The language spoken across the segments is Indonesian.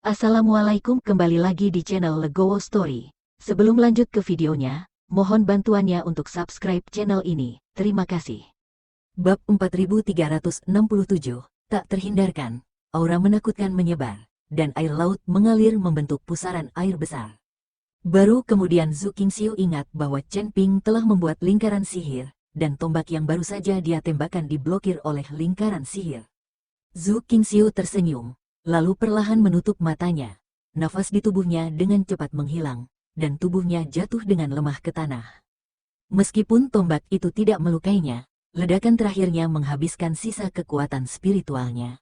Assalamualaikum, kembali lagi di channel Legowo Story. Sebelum lanjut ke videonya, mohon bantuannya untuk subscribe channel ini. Terima kasih. Bab 4367, tak terhindarkan. Aura menakutkan menyebar, dan air laut mengalir membentuk pusaran air besar. Baru kemudian Zhu Qingxiu ingat bahwa Chen Ping telah membuat lingkaran sihir, dan tombak yang baru saja dia tembakkan diblokir oleh lingkaran sihir. Zhu Qingxiu tersenyum, lalu perlahan menutup matanya. Nafas di tubuhnya dengan cepat menghilang, dan tubuhnya jatuh dengan lemah ke tanah. Meskipun tombak itu tidak melukainya, ledakan terakhirnya menghabiskan sisa kekuatan spiritualnya.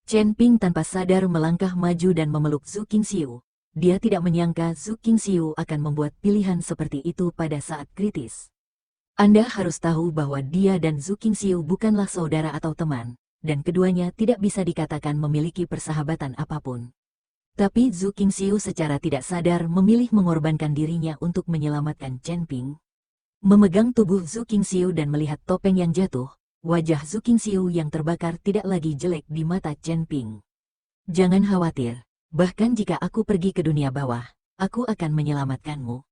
Chen Ping tanpa sadar melangkah maju dan memeluk Zhu Qingxiu. Dia tidak menyangka Zhu Qingxiu akan membuat pilihan seperti itu pada saat kritis. Anda harus tahu bahwa dia dan Zhu Qingxiu bukanlah saudara atau teman, dan keduanya tidak bisa dikatakan memiliki persahabatan apapun. Tapi Zhu Qingxiu secara tidak sadar memilih mengorbankan dirinya untuk menyelamatkan Chen Ping. Memegang tubuh Zhu Qingxiu dan melihat topeng yang jatuh, wajah Zhu Qingxiu yang terbakar tidak lagi jelek di mata Chen Ping. Jangan khawatir, bahkan jika aku pergi ke dunia bawah, aku akan menyelamatkanmu.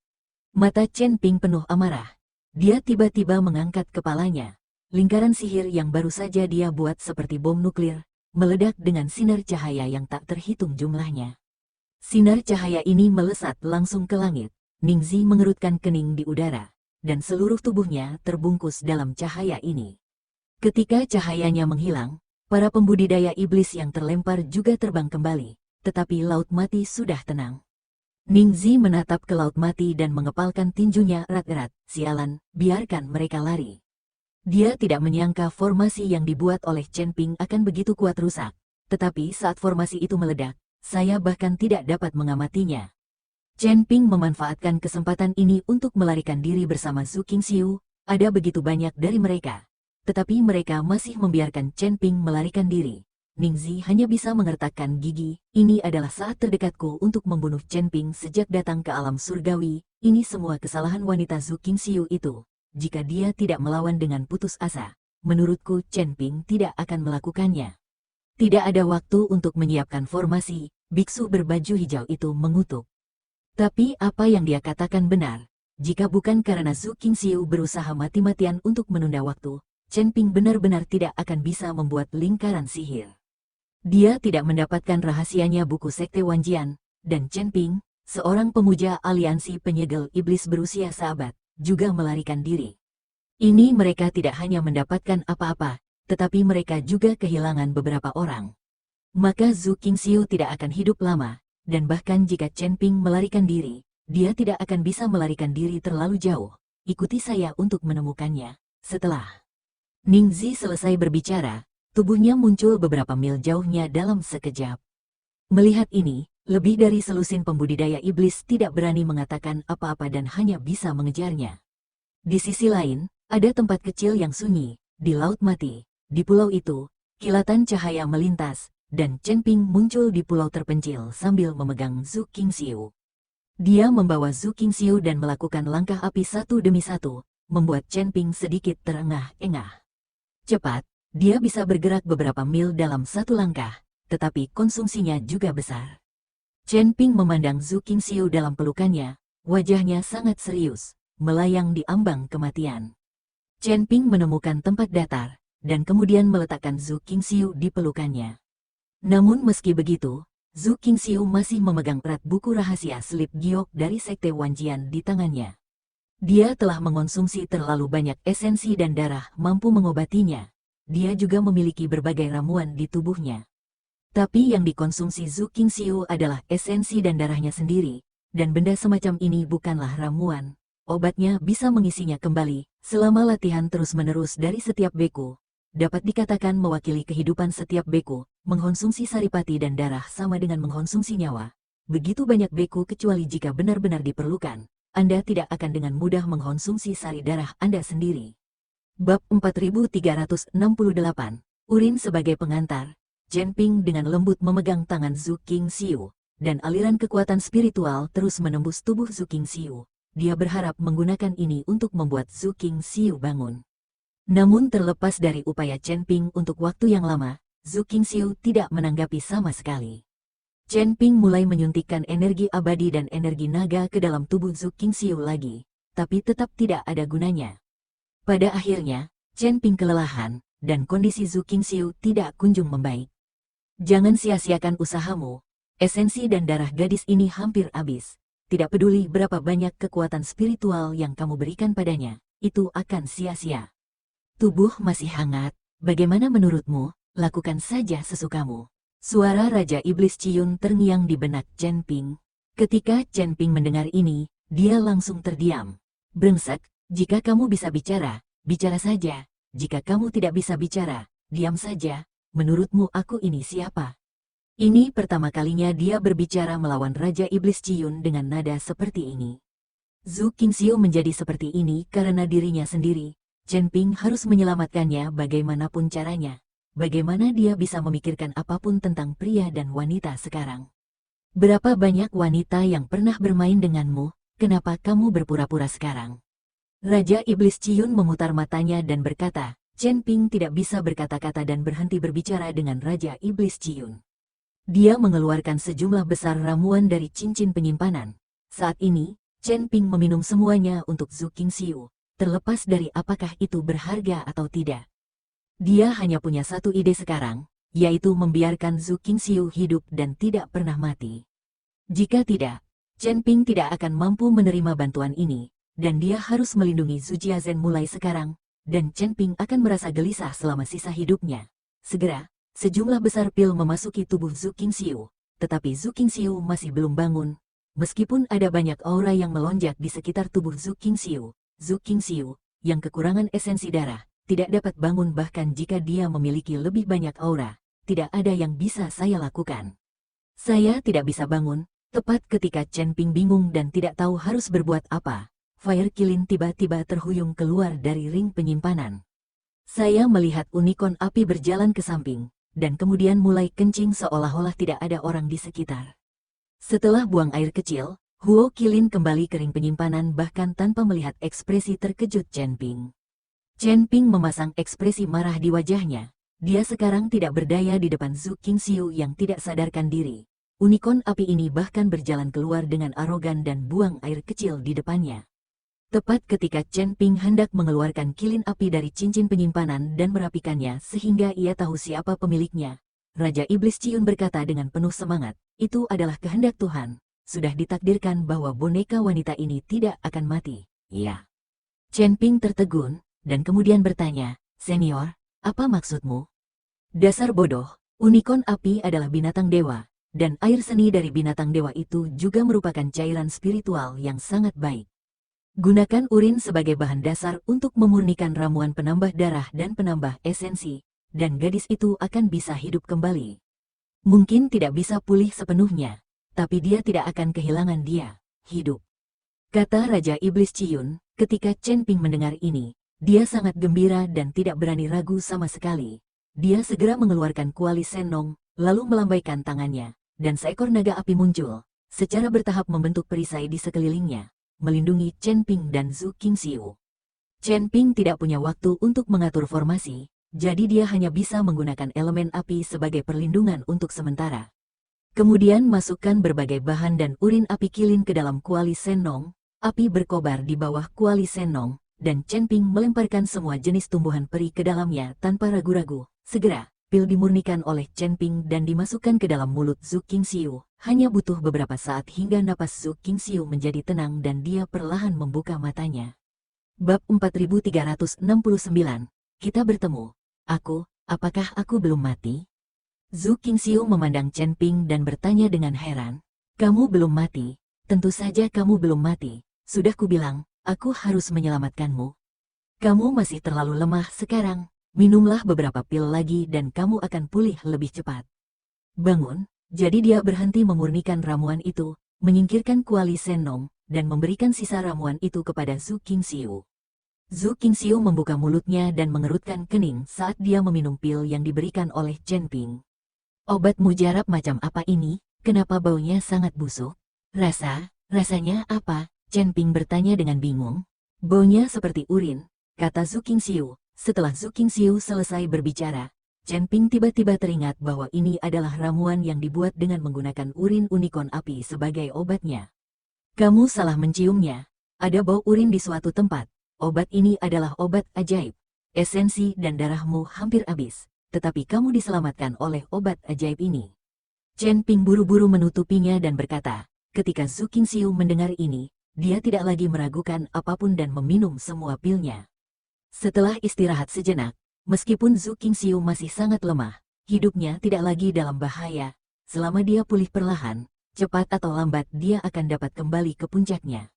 Mata Chen Ping penuh amarah. Dia tiba-tiba mengangkat kepalanya. Lingkaran sihir yang baru saja dia buat seperti bom nuklir, meledak dengan sinar cahaya yang tak terhitung jumlahnya. Sinar cahaya ini melesat langsung ke langit. Ningzi mengerutkan kening di udara, dan seluruh tubuhnya terbungkus dalam cahaya ini. Ketika cahayanya menghilang, para pembudidaya iblis yang terlempar juga terbang kembali, tetapi laut mati sudah tenang. Ningzi menatap ke laut mati dan mengepalkan tinjunya erat-erat. Sialan, biarkan mereka lari. Dia tidak menyangka formasi yang dibuat oleh Chen Ping akan begitu kuat rusak. Tetapi saat formasi itu meledak, saya bahkan tidak dapat mengamatinya. Chen Ping memanfaatkan kesempatan ini untuk melarikan diri bersama Zhu Qingxiu. Ada begitu banyak dari mereka. Tetapi mereka masih membiarkan Chen Ping melarikan diri. Ningzi hanya bisa mengertakkan gigi. Ini adalah saat terdekatku untuk membunuh Chen Ping sejak datang ke alam surgawi. Ini semua kesalahan wanita Zhu Qingxiu itu. Jika dia tidak melawan dengan putus asa, menurutku Chen Ping tidak akan melakukannya. Tidak ada waktu untuk menyiapkan formasi, biksu berbaju hijau itu mengutuk. Tapi apa yang dia katakan benar. Jika bukan karena Zhu Qingxiu berusaha mati-matian untuk menunda waktu, Chen Ping benar-benar tidak akan bisa membuat lingkaran sihir. Dia tidak mendapatkan rahasianya buku Sekte Wanjian, dan Chen Ping, seorang pemuja aliansi penyegel iblis berusia seabad, juga melarikan diri. Ini mereka tidak hanya mendapatkan apa-apa, tetapi mereka juga kehilangan beberapa orang. Maka Zhu Qingxiu tidak akan hidup lama, dan bahkan jika Chen Ping melarikan diri, dia tidak akan bisa melarikan diri terlalu jauh. Ikuti saya untuk menemukannya. Setelah Ningzi selesai berbicara, tubuhnya muncul beberapa mil jauhnya dalam sekejap. Melihat ini, lebih dari selusin pembudidaya iblis tidak berani mengatakan apa-apa dan hanya bisa mengejarnya. Di sisi lain, ada tempat kecil yang sunyi, di Laut Mati. Di pulau itu, kilatan cahaya melintas, dan Chen Ping muncul di pulau terpencil sambil memegang Zhu Qingxiu. Dia membawa Zhu Qingxiu dan melakukan langkah api satu demi satu, membuat Chen Ping sedikit terengah-engah. Cepat, dia bisa bergerak beberapa mil dalam satu langkah, tetapi konsumsinya juga besar. Chen Ping memandang Zhu Qingxiu dalam pelukannya, wajahnya sangat serius, melayang di ambang kematian. Chen Ping menemukan tempat datar, dan kemudian meletakkan Zhu Qingxiu di pelukannya. Namun meski begitu, Zhu Qingxiu masih memegang erat buku rahasia selip giok dari Sekte Wanjian di tangannya. Dia telah mengonsumsi terlalu banyak esensi dan darah mampu mengobatinya. Dia juga memiliki berbagai ramuan di tubuhnya. Tapi yang dikonsumsi Zhu Qingxiu adalah esensi dan darahnya sendiri, dan benda semacam ini bukanlah ramuan. Obatnya bisa mengisinya kembali, selama latihan terus-menerus dari setiap beku. Dapat dikatakan mewakili kehidupan setiap beku, mengkonsumsi saripati dan darah sama dengan mengkonsumsi nyawa. Begitu banyak beku kecuali jika benar-benar diperlukan, Anda tidak akan dengan mudah mengkonsumsi sari darah Anda sendiri. Bab 4368, Urin sebagai pengantar. Chen Ping dengan lembut memegang tangan Zhu Qingxiu, dan aliran kekuatan spiritual terus menembus tubuh Zhu Qingxiu. Dia berharap menggunakan ini untuk membuat Zhu Qingxiu bangun. Namun terlepas dari upaya Chen Ping untuk waktu yang lama, Zhu Qingxiu tidak menanggapi sama sekali. Chen Ping mulai menyuntikkan energi abadi dan energi naga ke dalam tubuh Zhu Qingxiu lagi, tapi tetap tidak ada gunanya. Pada akhirnya, Chen Ping kelelahan, dan kondisi Zhu Qingxiu tidak kunjung membaik. Jangan sia-siakan usahamu, esensi dan darah gadis ini hampir habis. Tidak peduli berapa banyak kekuatan spiritual yang kamu berikan padanya, itu akan sia-sia. Tubuh masih hangat, bagaimana menurutmu? Lakukan saja sesukamu. Suara Raja Iblis Ciun terngiang di benak Chen Ping. Ketika Chen Ping mendengar ini, dia langsung terdiam. Brengsek, jika kamu bisa bicara, bicara saja. Jika kamu tidak bisa bicara, diam saja. Menurutmu aku ini siapa? Ini pertama kalinya dia berbicara melawan Raja Iblis Ciun dengan nada seperti ini. Zhu Qingxiu menjadi seperti ini karena dirinya sendiri. Chen Ping harus menyelamatkannya bagaimanapun caranya. Bagaimana dia bisa memikirkan apapun tentang pria dan wanita sekarang? Berapa banyak wanita yang pernah bermain denganmu, kenapa kamu berpura-pura sekarang? Raja Iblis Ciun memutar matanya dan berkata, Chen Ping tidak bisa berkata-kata dan berhenti berbicara dengan Raja Iblis Ciun. Dia mengeluarkan sejumlah besar ramuan dari cincin penyimpanan. Saat ini, Chen Ping meminum semuanya untuk Zhu Qingxiu, terlepas dari apakah itu berharga atau tidak. Dia hanya punya satu ide sekarang, yaitu membiarkan Zhu Qingxiu hidup dan tidak pernah mati. Jika tidak, Chen Ping tidak akan mampu menerima bantuan ini, dan dia harus melindungi Zhu Jiazhen mulai sekarang, dan Chen Ping akan merasa gelisah selama sisa hidupnya. Segera, sejumlah besar pil memasuki tubuh Zhu Qingxiu, tetapi Zhu Qingxiu masih belum bangun. Meskipun ada banyak aura yang melonjak di sekitar tubuh Zhu Qingxiu, yang kekurangan esensi darah, tidak dapat bangun bahkan jika dia memiliki lebih banyak aura, tidak ada yang bisa saya lakukan. Saya tidak bisa bangun, tepat ketika Chen Ping bingung dan tidak tahu harus berbuat apa. Fire Qilin tiba-tiba terhuyung keluar dari ring penyimpanan. Saya melihat unicorn api berjalan ke samping, dan kemudian mulai kencing seolah-olah tidak ada orang di sekitar. Setelah buang air kecil, Huo Qilin kembali ke ring penyimpanan bahkan tanpa melihat ekspresi terkejut Chen Ping. Chen Ping memasang ekspresi marah di wajahnya. Dia sekarang tidak berdaya di depan Zhu Qingxiu yang tidak sadarkan diri. Unicorn api ini bahkan berjalan keluar dengan arogan dan buang air kecil di depannya. Tepat ketika Chen Ping hendak mengeluarkan kilin api dari cincin penyimpanan dan merapikannya sehingga ia tahu siapa pemiliknya, Raja Iblis Ciun berkata dengan penuh semangat, itu adalah kehendak Tuhan. Sudah ditakdirkan bahwa boneka wanita ini tidak akan mati. Iya. Chen Ping tertegun, dan kemudian bertanya, Senior, apa maksudmu? Dasar bodoh, unicorn api adalah binatang dewa, dan air seni dari binatang dewa itu juga merupakan cairan spiritual yang sangat baik. Gunakan urin sebagai bahan dasar untuk memurnikan ramuan penambah darah dan penambah esensi, dan gadis itu akan bisa hidup kembali. Mungkin tidak bisa pulih sepenuhnya, tapi dia tidak akan kehilangan dia, hidup. Kata Raja Iblis Ciun, ketika Chen Ping mendengar ini. Dia sangat gembira dan tidak berani ragu sama sekali. Dia segera mengeluarkan kuali Senong, lalu melambaikan tangannya, dan seekor naga api muncul, secara bertahap membentuk perisai di sekelilingnya, melindungi Chen Ping dan Zhu Qingxiu. Chen Ping tidak punya waktu untuk mengatur formasi, jadi dia hanya bisa menggunakan elemen api sebagai perlindungan untuk sementara. Kemudian masukkan berbagai bahan dan urin api kilin ke dalam kuali Senong, api berkobar di bawah kuali Senong, dan Chen Ping melemparkan semua jenis tumbuhan peri ke dalamnya tanpa ragu-ragu. Segera, pil dimurnikan oleh Chen Ping dan dimasukkan ke dalam mulut Zhu Qingxiu. Hanya butuh beberapa saat hingga napas Zhu Qingxiu menjadi tenang dan dia perlahan membuka matanya. Bab 4369, kita bertemu. Apakah aku belum mati? Zhu Qingxiu memandang Chen Ping dan bertanya dengan heran. Kamu belum mati, tentu saja kamu belum mati. Sudah kubilang, aku harus menyelamatkanmu. Kamu masih terlalu lemah sekarang, minumlah beberapa pil lagi dan kamu akan pulih lebih cepat. Bangun, jadi dia berhenti memurnikan ramuan itu, menyingkirkan kuali Senong, dan memberikan sisa ramuan itu kepada Zhu Qingxiu. Zhu Qingxiu membuka mulutnya dan mengerutkan kening saat dia meminum pil yang diberikan oleh Chen Ping. Obat mujarab macam apa ini? Kenapa baunya sangat busuk? Rasanya apa? Chen Ping bertanya dengan bingung. Baunya seperti urin, kata Zhu Qingxiu. Setelah Zhu Qingxiu selesai berbicara, Chen Ping tiba-tiba teringat bahwa ini adalah ramuan yang dibuat dengan menggunakan urin unicorn api sebagai obatnya. Kamu salah menciumnya. Ada bau urin di suatu tempat. Obat ini adalah obat ajaib. Esensi dan darahmu hampir habis, tetapi kamu diselamatkan oleh obat ajaib ini. Chen Ping buru-buru menutupinya dan berkata, ketika Zhu Qingxiu mendengar ini, dia tidak lagi meragukan apapun dan meminum semua pilnya. Setelah istirahat sejenak, meskipun Zhu Qingxiu masih sangat lemah, hidupnya tidak lagi dalam bahaya. Selama dia pulih perlahan, cepat atau lambat dia akan dapat kembali ke puncaknya.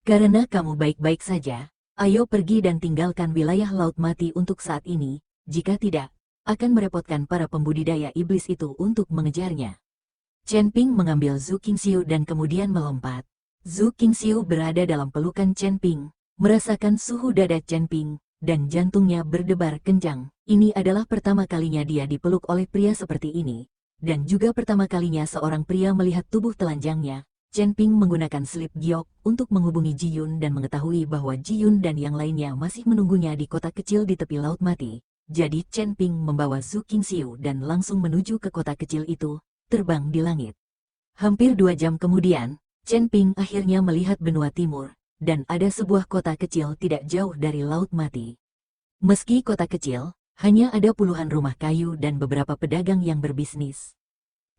Karena kamu baik-baik saja, ayo pergi dan tinggalkan wilayah Laut Mati untuk saat ini, jika tidak, akan merepotkan para pembudidaya iblis itu untuk mengejarnya. Chen Ping mengambil Zhu Qingxiu dan kemudian melompat. Zhu Qingxiu berada dalam pelukan Chen Ping, merasakan suhu dada Chen Ping, dan jantungnya berdebar kencang. Ini adalah pertama kalinya dia dipeluk oleh pria seperti ini, dan juga pertama kalinya seorang pria melihat tubuh telanjangnya. Chen Ping menggunakan slip giok untuk menghubungi Ji Yun dan mengetahui bahwa Ji Yun dan yang lainnya masih menunggunya di kota kecil di tepi Laut Mati. Jadi Chen Ping membawa Zhu Qingxiu dan langsung menuju ke kota kecil itu, terbang di langit. Hampir 2 jam kemudian, Chen Ping akhirnya melihat benua timur, dan ada sebuah kota kecil tidak jauh dari Laut Mati. Meski kota kecil, hanya ada puluhan rumah kayu dan beberapa pedagang yang berbisnis.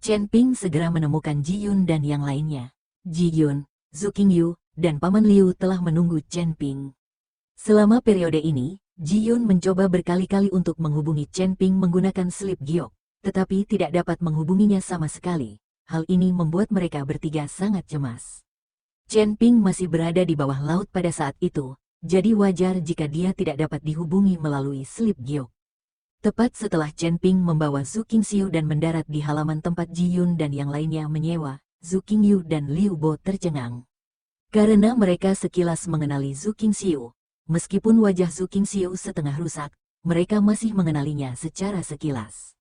Chen Ping segera menemukan Ji Yun dan yang lainnya. Ji Yun, Zhu Qingyu, dan Paman Liu telah menunggu Chen Ping. Selama periode ini, Ji Yun mencoba berkali-kali untuk menghubungi Chen Ping menggunakan slip giok, tetapi tidak dapat menghubunginya sama sekali. Hal ini membuat mereka bertiga sangat cemas. Chen Ping masih berada di bawah laut pada saat itu, jadi wajar jika dia tidak dapat dihubungi melalui slip giok. Tepat setelah Chen Ping membawa Zhu Qingxiu dan mendarat di halaman tempat Ji Yun dan yang lainnya menyewa, Zhu Qingyu dan Liu Bo tercengang. Karena mereka sekilas mengenali Zhu Qingxiu, meskipun wajah Zhu Qingxiu setengah rusak, mereka masih mengenalinya secara sekilas.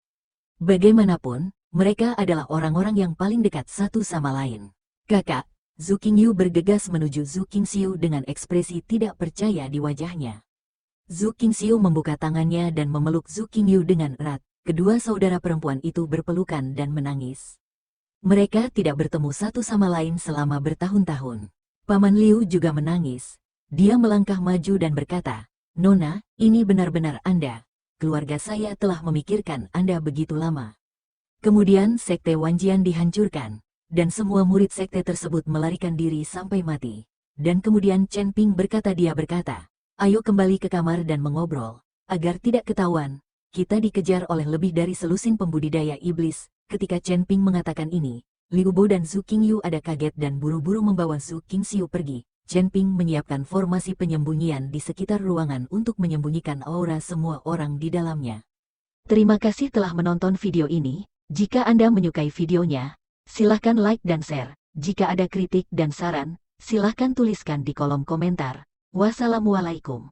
Bagaimanapun, mereka adalah orang-orang yang paling dekat satu sama lain. Kakak, Zhu Qingyu bergegas menuju Zhu Qingxiu dengan ekspresi tidak percaya di wajahnya. Zhu Qingxiu membuka tangannya dan memeluk Zhu Qingyu dengan erat. Kedua saudara perempuan itu berpelukan dan menangis. Mereka tidak bertemu satu sama lain selama bertahun-tahun. Paman Liu juga menangis. Dia melangkah maju dan berkata, "Nona, ini benar-benar Anda. Keluarga saya telah memikirkan Anda begitu lama." Kemudian sekte Wanjian dihancurkan, dan semua murid sekte tersebut melarikan diri sampai mati. Dan kemudian Chen Ping berkata, "Ayo kembali ke kamar dan mengobrol, agar tidak ketahuan, kita dikejar oleh lebih dari selusin pembudidaya iblis." Ketika Chen Ping mengatakan ini, Liu Bo dan Zhu Qingyu ada kaget dan buru-buru membawa Zhu Qingxiu pergi. Chen Ping menyiapkan formasi penyembunyian di sekitar ruangan untuk menyembunyikan aura semua orang di dalamnya. Terima kasih telah menonton video ini. Jika Anda menyukai videonya, silahkan like dan share. Jika ada kritik dan saran, silahkan tuliskan di kolom komentar. Wassalamualaikum.